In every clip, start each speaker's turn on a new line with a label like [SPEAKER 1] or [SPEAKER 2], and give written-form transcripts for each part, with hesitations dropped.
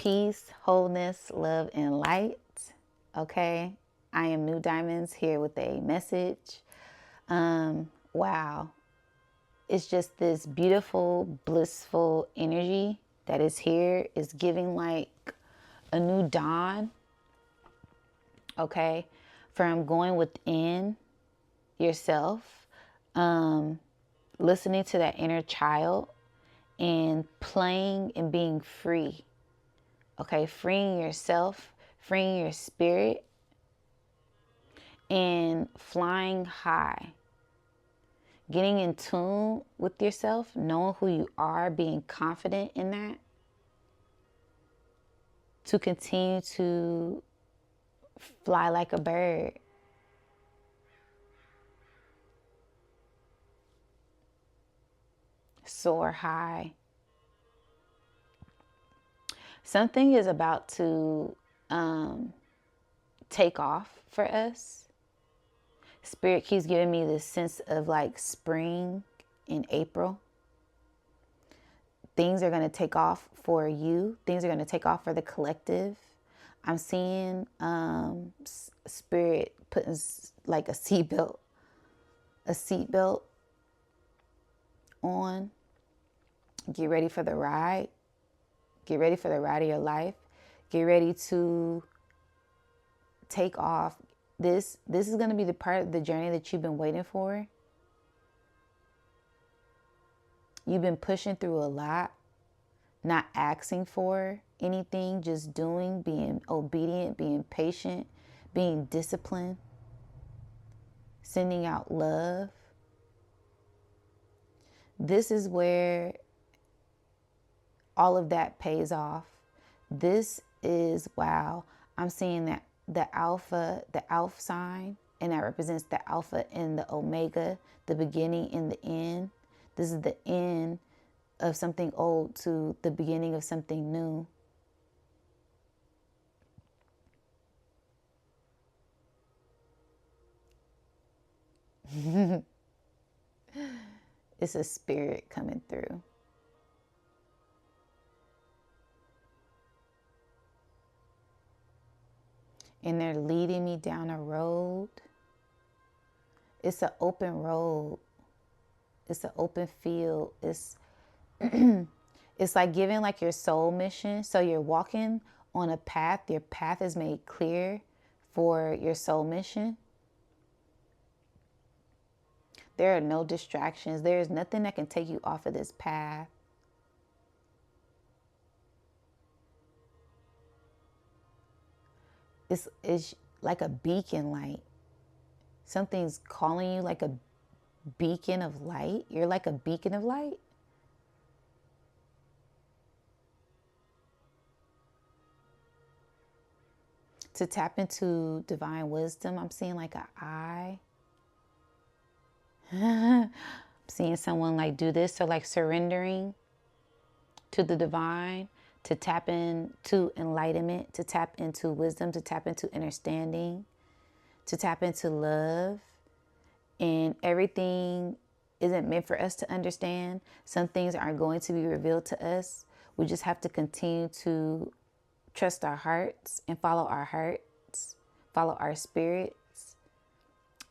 [SPEAKER 1] Peace, wholeness, love, and light. Okay, I am New Diamonds here with a message. Wow, it's just this beautiful, blissful energy that is here. It's giving like a new dawn. Okay, from going within yourself, listening to that inner child, and playing and being free. Okay, freeing yourself, freeing your spirit, and flying high. Getting in tune with yourself, knowing who you are, being confident in that, to continue to fly like a bird. Soar high. Something is about to take off for us. Spirit keeps giving me this sense of like spring in April. Things are going to take off for you. Things are going to take off for the collective. I'm seeing Spirit putting like a seatbelt on. Get ready for the ride. Get ready for the ride of your life. Get ready to take off. This is going to be the part of the journey that you've been waiting for. You've been pushing through a lot, not asking for anything, just doing, being obedient, being patient, being disciplined, sending out love. This is where all of that pays off. This is, wow, I'm seeing that the alpha sign, and that represents the alpha and the omega, the beginning and the end. This is the end of something old to the beginning of something new. It's a spirit coming through. And they're leading me down a road. It's an open road. It's an open field. It's it's like giving like your soul mission. So you're walking on a path. Your path is made clear for your soul mission. There are no distractions. There is nothing that can take you off of this path. It's like a beacon light. Something's calling you like a beacon of light. You're like a beacon of light. To tap into divine wisdom, I'm seeing like an eye. I'm seeing someone like do this. So like surrendering to the divine, to tap into enlightenment, to tap into wisdom, to tap into understanding, to tap into love. And everything isn't meant for us to understand. Some things aren't going to be revealed to us. We just have to continue to trust our hearts and follow our hearts, follow our spirits,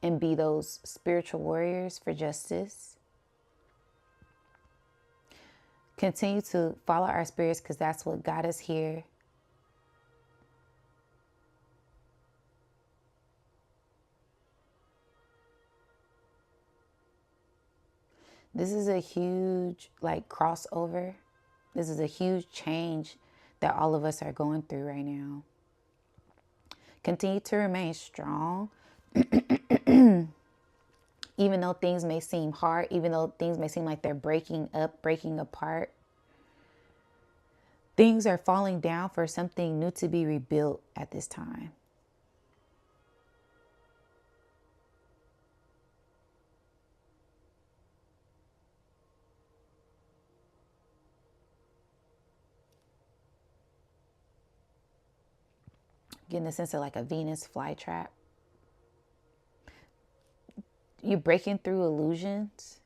[SPEAKER 1] and be those spiritual warriors for justice. Continue to follow our spirits because that's what got us here. This is a huge like crossover. This is a huge change that all of us are going through right now. Continue to remain strong. Even though things may seem hard, even though things may seem like they're breaking up, breaking apart, things are falling down for something new to be rebuilt at this time. Getting a sense of like a Venus flytrap. You're breaking through illusions,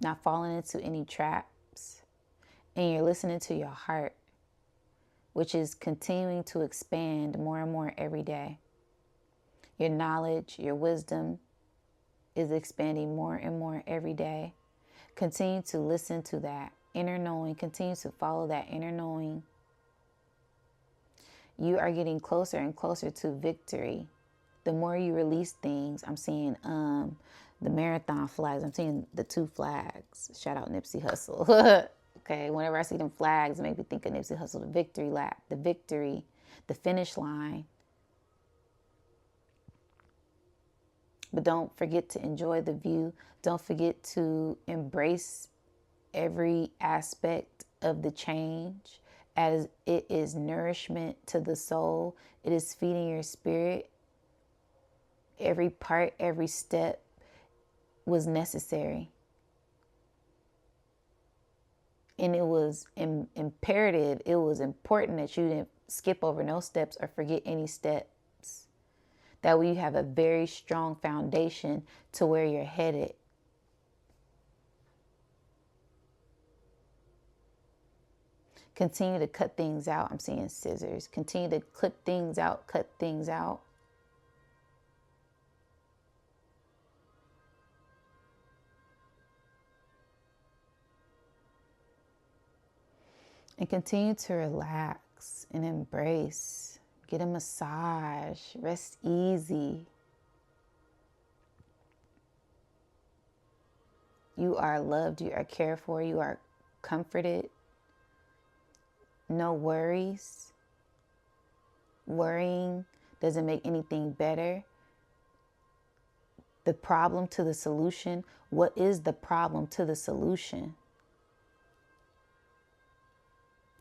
[SPEAKER 1] not falling into any traps, and you're listening to your heart. which is continuing to expand more and more every day. Your knowledge, your wisdom is expanding more and more every day. Continue to listen to that inner knowing. Continue to follow that inner knowing. You are getting closer and closer to victory. The more you release things, I'm seeing the marathon flags. I'm seeing the 2 flags. Shout out Nipsey Hussle. Okay, whenever I see them flags, it makes me think of Nipsey Hussle, the victory lap, the victory, the finish line. But don't forget to enjoy the view. Don't forget to embrace every aspect of the change, as it is nourishment to the soul. It is feeding your spirit. Every part, every step was necessary. And it was imperative, it was important that you didn't skip over no steps or forget any steps. That way you have a very strong foundation to where you're headed. Continue to cut things out. I'm seeing scissors. Continue to clip things out, cut things out. And continue to relax and embrace. Get a massage. Rest easy. You are loved. You are cared for. You are comforted. No worries. Worrying doesn't make anything better. The problem to the solution. What is the problem to the solution?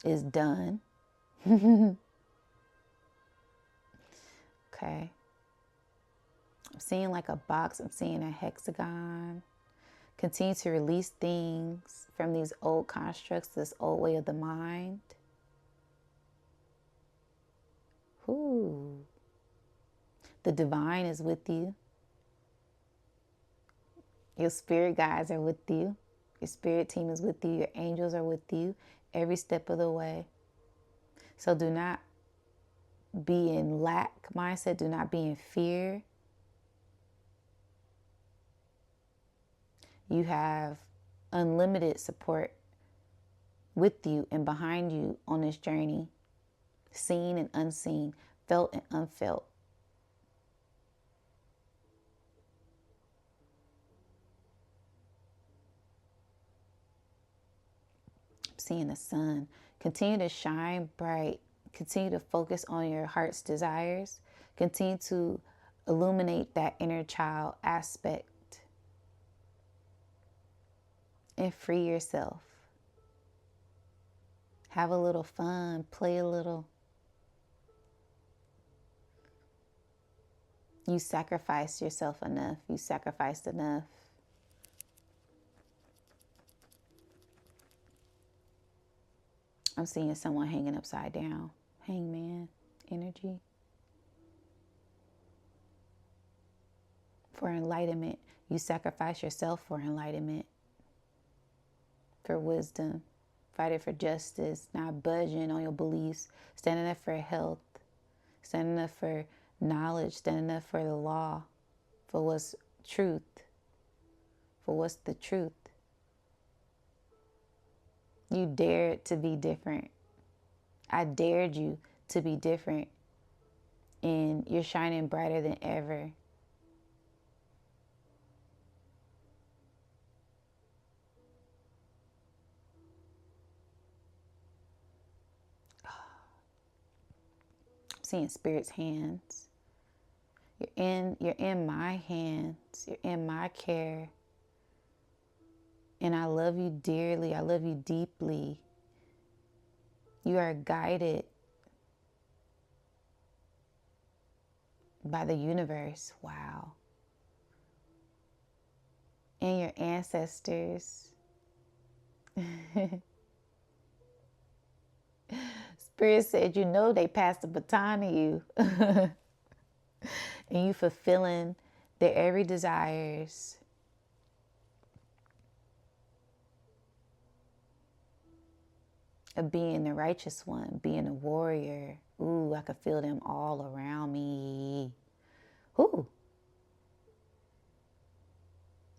[SPEAKER 1] Is done. Okay. I'm seeing like a box. I'm seeing a hexagon. Continue to release things from these old constructs, this old way of the mind. Ooh. The divine is with you. Your spirit guides are with you. Your spirit team is with you. Your angels are with you every step of the way. So do not be in lack mindset. Do not be in fear. You have unlimited support with you and behind you on this journey. Seen and unseen, felt and unfelt. I'm seeing the sun. Continue to shine bright. Continue to focus on your heart's desires. Continue to illuminate that inner child aspect. And free yourself. Have a little fun. Play a little. You sacrificed yourself enough. You sacrificed enough. I'm seeing someone hanging upside down. Hangman energy. For enlightenment. You sacrifice yourself for enlightenment. For wisdom. Fighting for justice. Not budging on your beliefs. Standing up for health. Standing up for knowledge. Standing up for the law. For what's truth. For what's the truth. You dared to be different. I dared you to be different. And you're shining brighter than ever. I'm seeing Spirit's hands. You're in my hands. You're in my care. And I love you dearly. I love you deeply. You are guided by the universe. Wow. And your ancestors. Spirit said, you know they passed the baton to you. And you fulfilling their every desires. of being the righteous one, being a warrior. Ooh, I could feel them all around me. Ooh.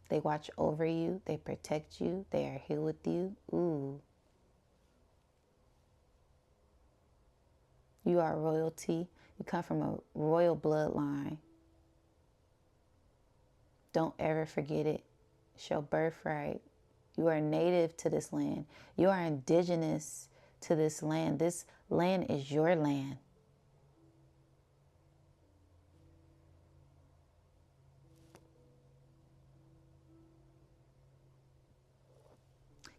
[SPEAKER 1] They watch over you. They protect you. They are here with you. Ooh. You are royalty. You come from a royal bloodline. Don't ever forget it. It's your birthright. You are native to this land. You are indigenous to this land. This land is your land.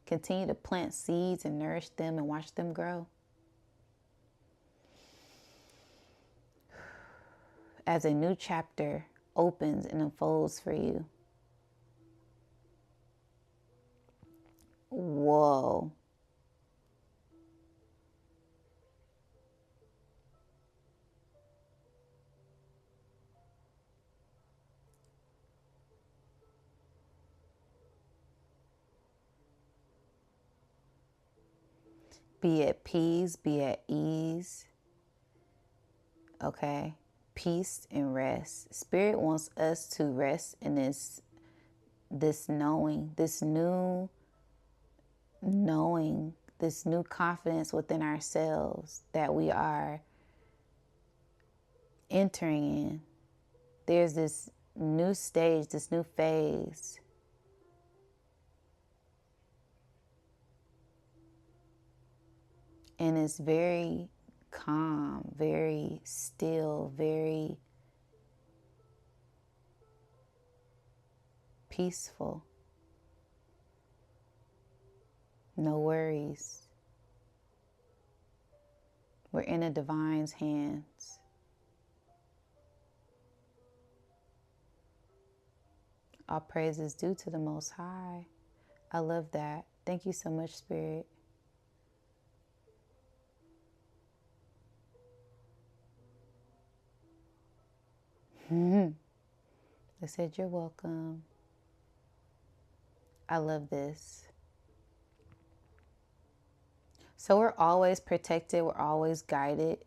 [SPEAKER 1] Continue to plant seeds and nourish them and watch them grow. As a new chapter opens and unfolds for you. Whoa. Be at peace, be at ease. Okay? Peace and rest. Spirit wants us to rest in this knowing, this new knowing, this new confidence within ourselves that we are entering in. There's this new stage, this new phase. And it's very calm, very still, very peaceful. No worries. We're in a divine's hands. All praise is due to the Most High. I love that. Thank you so much, Spirit. They said you're welcome. I love this. So we're always protected. We're always guided.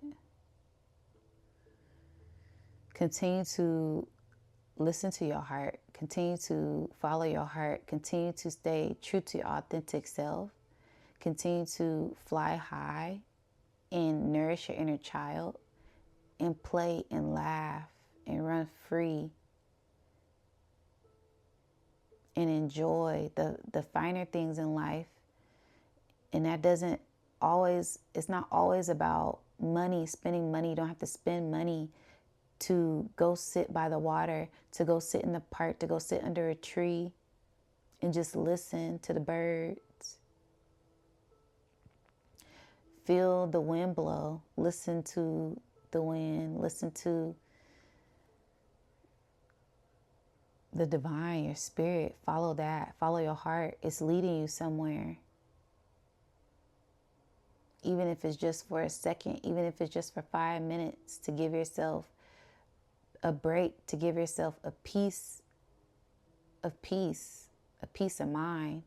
[SPEAKER 1] Continue to listen to your heart. Continue to follow your heart. Continue to stay true to your authentic self. Continue to fly high and nourish your inner child and play and laugh and run free and enjoy the finer things in life. And that doesn't always, it's not always about money, spending money. You don't have to spend money to go sit by the water, to go sit in the park, to go sit under a tree and just listen to the birds. Feel the wind blow. Listen to the wind. Listen to the divine, your spirit. Follow that. Follow your heart. It's leading you somewhere. Even if it's just for a second, even if it's just for 5 minutes, to give yourself a break, to give yourself a peace of mind.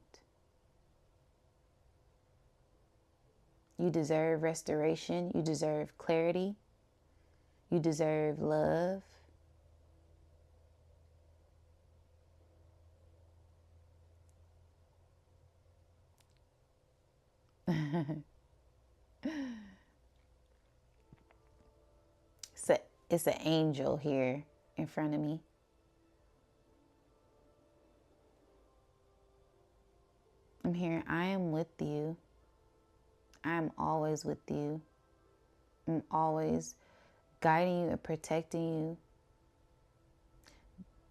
[SPEAKER 1] You deserve restoration. You deserve clarity. You deserve love. It's an angel here in front of me. I'm here. I am with you. I am always with you. I'm always guiding you and protecting you.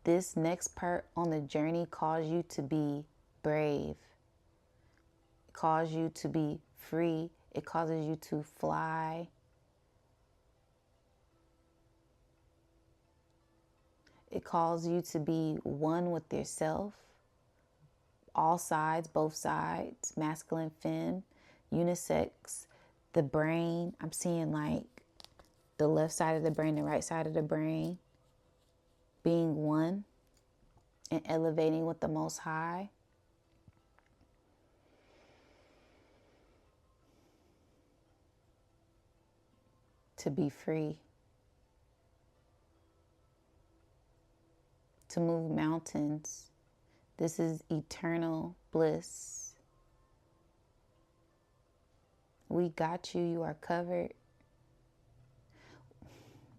[SPEAKER 1] This next part on the journey calls you to be brave. It calls you to be free. It causes you to fly. It calls you to be one with yourself. All sides, both sides, masculine, femme, unisex, the brain. I'm seeing like the left side of the brain, the right side of the brain, being one and elevating with the Most High. to be free, to move mountains. This is eternal bliss. We got you. You are covered.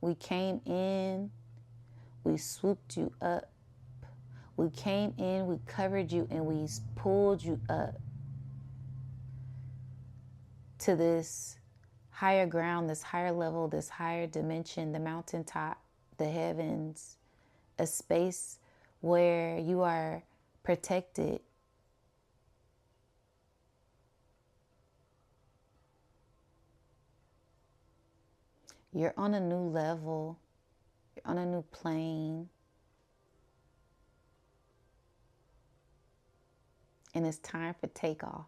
[SPEAKER 1] We came in. We swooped you up. We came in. We covered you and we pulled you up to this higher ground, this higher level, this higher dimension, the mountaintop, the heavens, a space where you are protected. You're on a new level. You're on a new plane. And it's time for takeoff.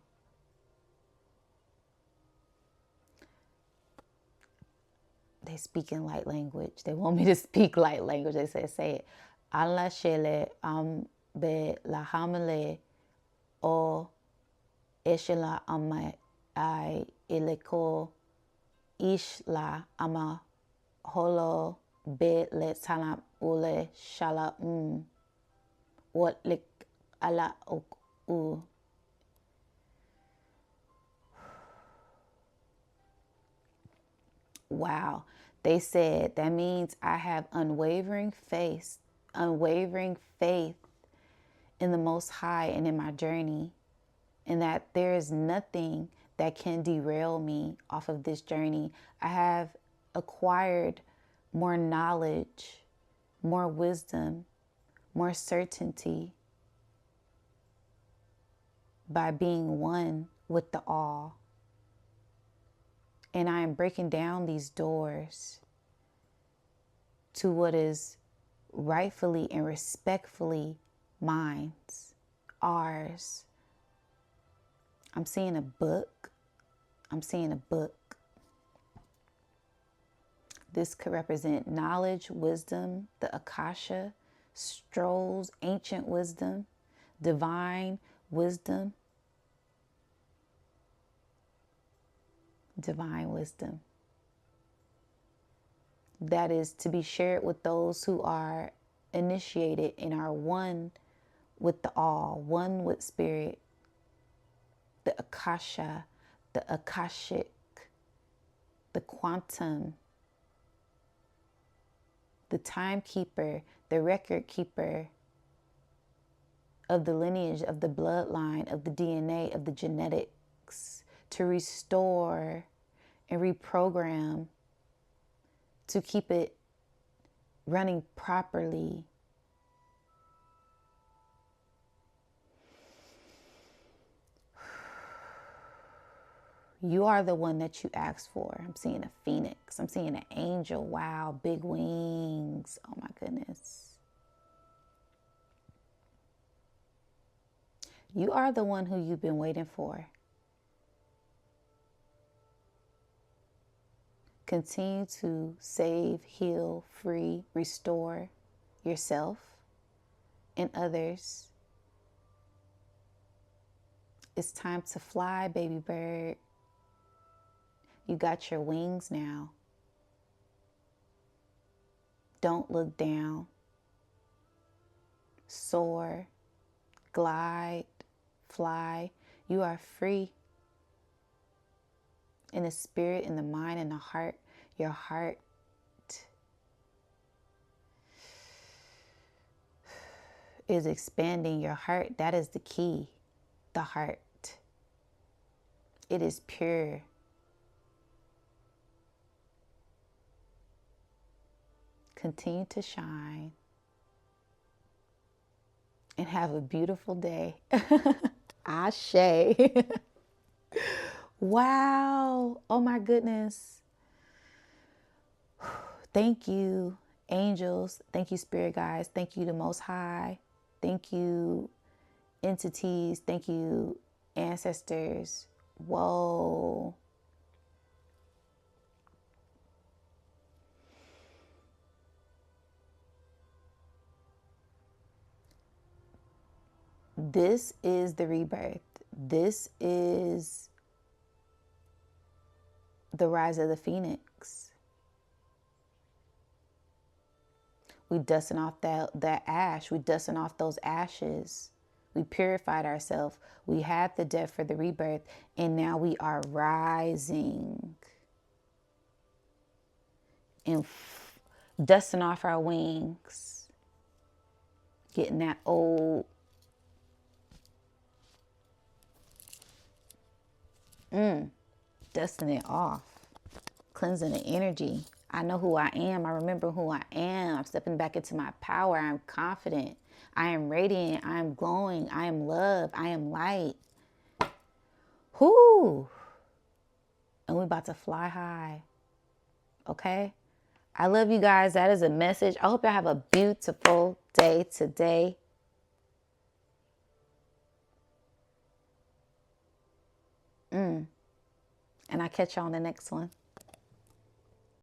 [SPEAKER 1] They speak in light language. They want me to speak light language. They say it. Allah shele be la hamle o eshela ama I ileko ishla ama holo be le salam ule shala what lik ala u. Wow. They said that means I have unwavering faith in the Most High and in my journey, and that there is nothing that can derail me off of this journey. I have acquired more knowledge, more wisdom, more certainty by being one with the all. And I am breaking down these doors to what is rightfully and respectfully mine, ours. I'm seeing a book. I'm seeing a book. This could represent knowledge, wisdom, the Akasha, strolls, ancient wisdom, divine wisdom. Divine wisdom that is to be shared with those who are initiated and are one with the all, one with spirit, the Akasha, the Akashic, the quantum, the timekeeper, the record keeper of the lineage, of the bloodline, of the DNA, of the genetics, to restore and reprogram, to keep it running properly. You are the one that you asked for. I'm seeing a phoenix. I'm seeing an angel. Wow, big wings. Oh my goodness. You are the one who you've been waiting for. Continue to save, heal, free, restore yourself and others. It's time to fly, baby bird. You got your wings now. Don't look down. Soar, glide, fly. You are free. In the spirit, in the mind, in the heart. Your heart is expanding. Your heart, that is the key. The heart. It is pure. Continue to shine. And have a beautiful day. Ashe. Wow. Oh my goodness. Thank you, angels. Thank you, spirit guides. Thank you, the Most High. Thank you, entities. Thank you, ancestors. Whoa. This is the rebirth. This is the rise of the phoenix. We dusting off that ash. We dusting off those ashes. We purified ourselves. We had the death for the rebirth. And now we are rising. And dusting off our wings. Getting that old. Dusting it off. Cleansing the energy. I know who I am. I remember who I am. I'm stepping back into my power. I'm confident. I am radiant. I am glowing. I am love. I am light. Whoo! And we're about to fly high. Okay? I love you guys. That is a message. I hope y'all have a beautiful day today. And I catch y'all on the next one.